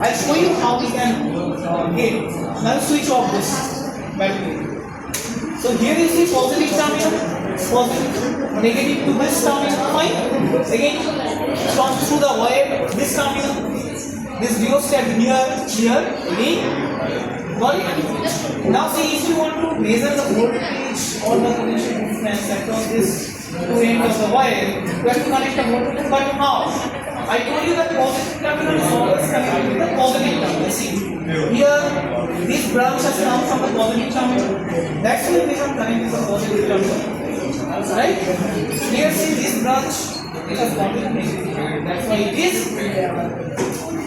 I'll show you how we can get. Now switch off this battery. So here you see positive terminal, positive, negative to this terminal, fine. Again, from through the wire, this terminal, this rheostat here, again. Got it? Now see, if you want to measure the voltage or the potential difference across this two ends of the wire, you have to connect the voltage. But how? I told you that positive terminal is always connected with the positive terminal. See, here this branch has come from the positive terminal. That's why we have connected the positive terminal. Right? Here see this branch it has gone to the negative terminal. That's why it is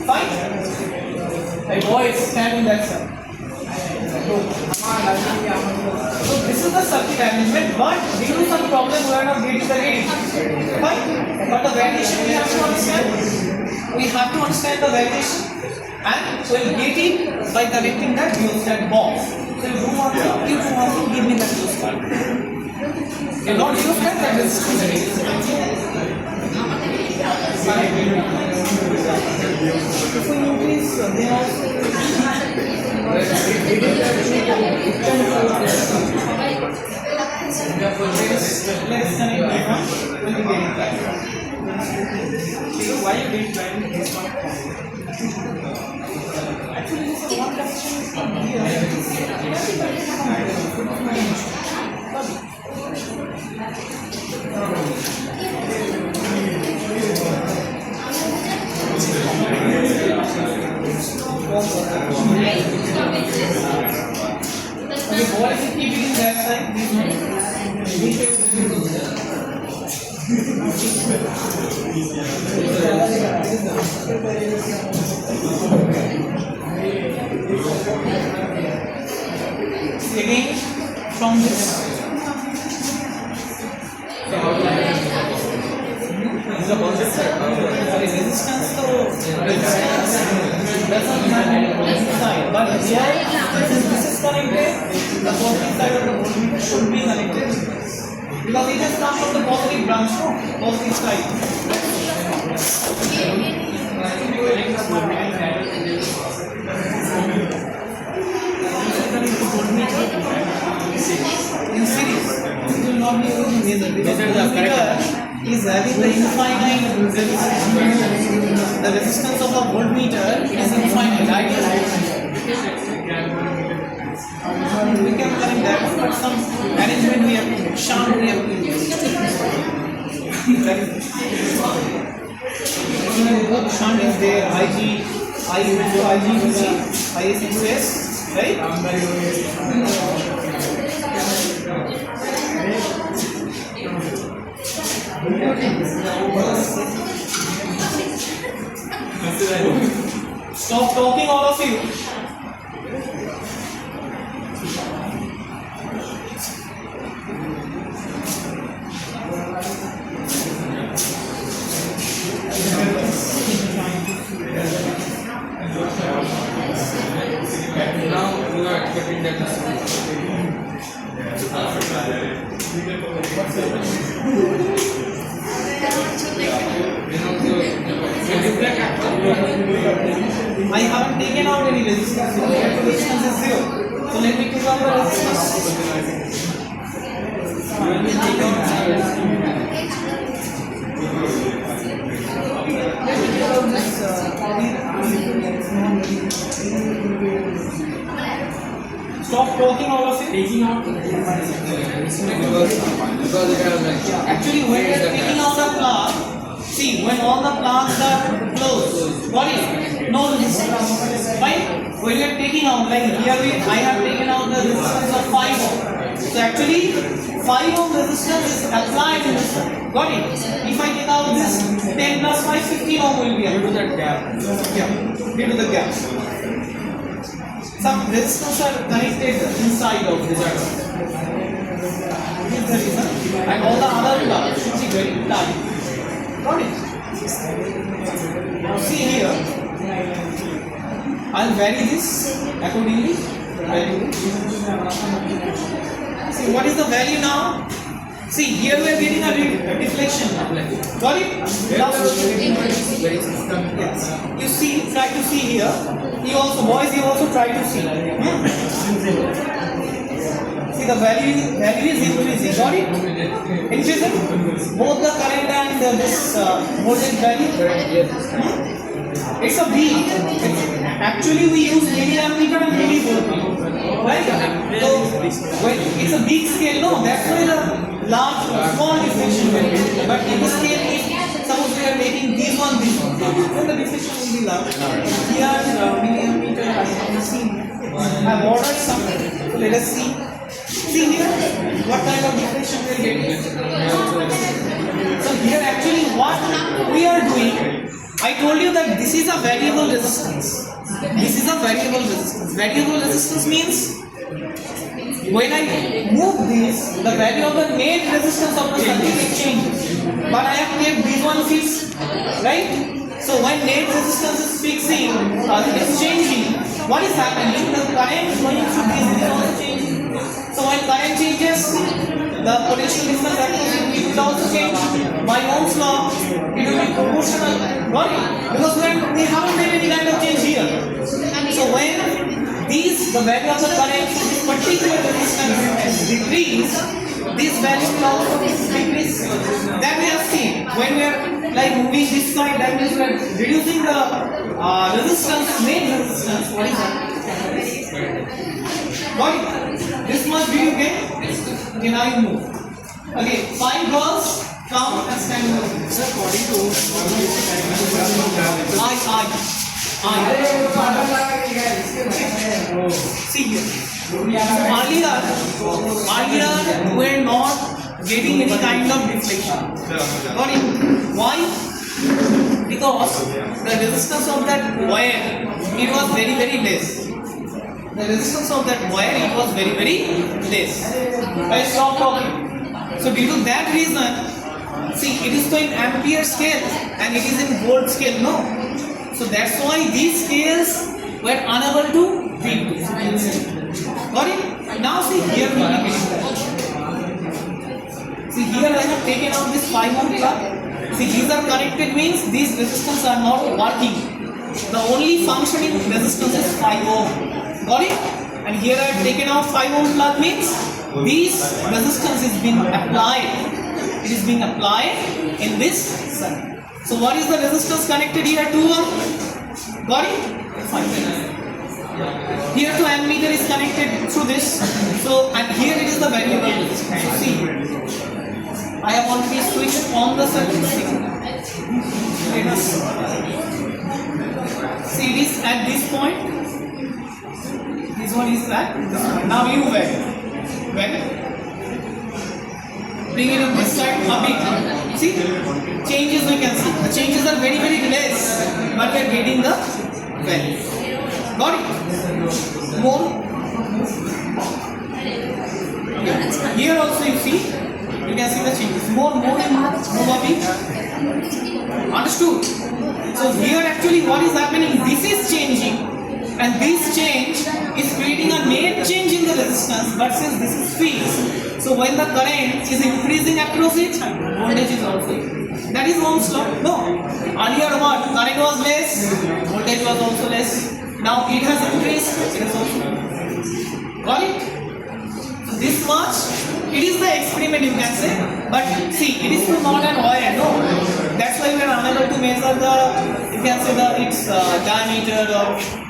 fine. A boy is standing that side. So this is the circuit arrangement, but due to some problem we are not getting the reading. Fine. But the variation we have to understand. We have to understand the variation, and we will get it by connecting that rheostat box. So you do want to give me that rheostat. You not rheostat, that resistance. If we notice, they also. Let's connect this one. We'll be getting that. So why you didn't try this one? Actually, this is one connection from okay, what is it keeping in that side? Again, from this. Resistance doesn't matter this side, but here since this is connected, the positive side of the voltmeter should be connected because it has come from the positive branch, no? Positive side. In series, it will not be able to measure because the voltmeter is having the infinite resistance. The resistance of a voltmeter is infinite. We can connect that, but some arrangement we have to, shunt we have to use. Both shunt is there, IG, IS into S, right? Stop talking, all of you. Now you are expecting that. I haven't taken out any resistance. The resistance is 0. So let me take out the resistance. When we take stop talking, all of you. Taking out actually when you are taking out the plug, see when all the plugs are closed, what is no resistance, fine. When you are taking out, like here I have taken out the resistance of 5 ohm. So actually 5 ohm resistance is applied in this one. Got it? If I take out this 10 plus 5, 15 ohm will be due to that gap. Yeah, due to the gap. Some resistors are connected inside of this. This is the reason. And all the other plugs should be very tight. Got it? Now see here. I'll vary this accordingly. See what is the value now? See, here we are getting a deflection. Got it? Now, yes. You see, try to see here. You also, boys, you also try to see. See, the value is increasing. Got it? Increasing? Both the current and this voltage value. It's a B. Actually, we use milliammeter and millivoltmeter. Right? So, when it's a big scale, no, that's why the large, small deflection will be. But in the scale, if suppose we are making this one, then the deflection will be large. Here, millimeter, I have seen. I've ordered something. So let us see. See here, what kind of deflection we are getting. So here, actually, what we are doing, I told you that this is a variable resistance. This is a variable resistance. Variable resistance means when I move this, the value of the net resistance of the circuit changes. But I have kept this one fixed, right? So when net resistance is fixing, it is changing. What is happening? The current going through this is also changing. So when current changes, the potential difference it will also change. By Ohm's law, it will be proportional. Got it? Because we haven't made any kind of change here. So when the value of the current in this particular resistance decrease, this value will also decrease. That we have seen. When we are like moving this side, that means we are reducing the resistance, main resistance. What is that? Got it? This much do you get? Okay, now you move. Okay, 5 girls come and stand over. According to I. See here. Earlier we're not getting any kind of deflection. Got it? Why? Because the resistance of that wire, it was very, very less. The resistance of that wire, it was very, very less. I stopped talking. So due to that reason, see, it is in ampere scale and it is in volt scale, no. So that's why these scales were unable to read. Got it? Now see here we are getting that. See here I have taken out this 5 ohm plug. See, these are connected means these resistance are not working. The only functioning resistance is 5 ohm. Got it? And here I have taken out 5 ohm plug means this resistance is being applied. It is being applied in this circuit. So what is the resistance connected here? 2 ohm. Got it? Fine. Here to ammeter is connected through this. So and here it is the variable resistance. So see, I have already switched on the circuit. Let us see this at this point. This one is that. Now you vary. Bring it on this side a bit. See, changes we can see. The changes are very, very less, but we are getting the value. Got it? More. Here also you see, you can see the changes. More a bit. Understood? So here actually what is happening? This is changing, and this change is creating a net change in the resistance. But since this is fixed, so when the current is increasing across it, voltage is also increasing. That is Ohm's law. No. Earlier what? Current was less, voltage was also less. Now it has increased, it is also increased. Got it? So this much, it is the experiment you can say. But see, it is not an wire, no. That's why we are unable to measure the, you can say its diameter or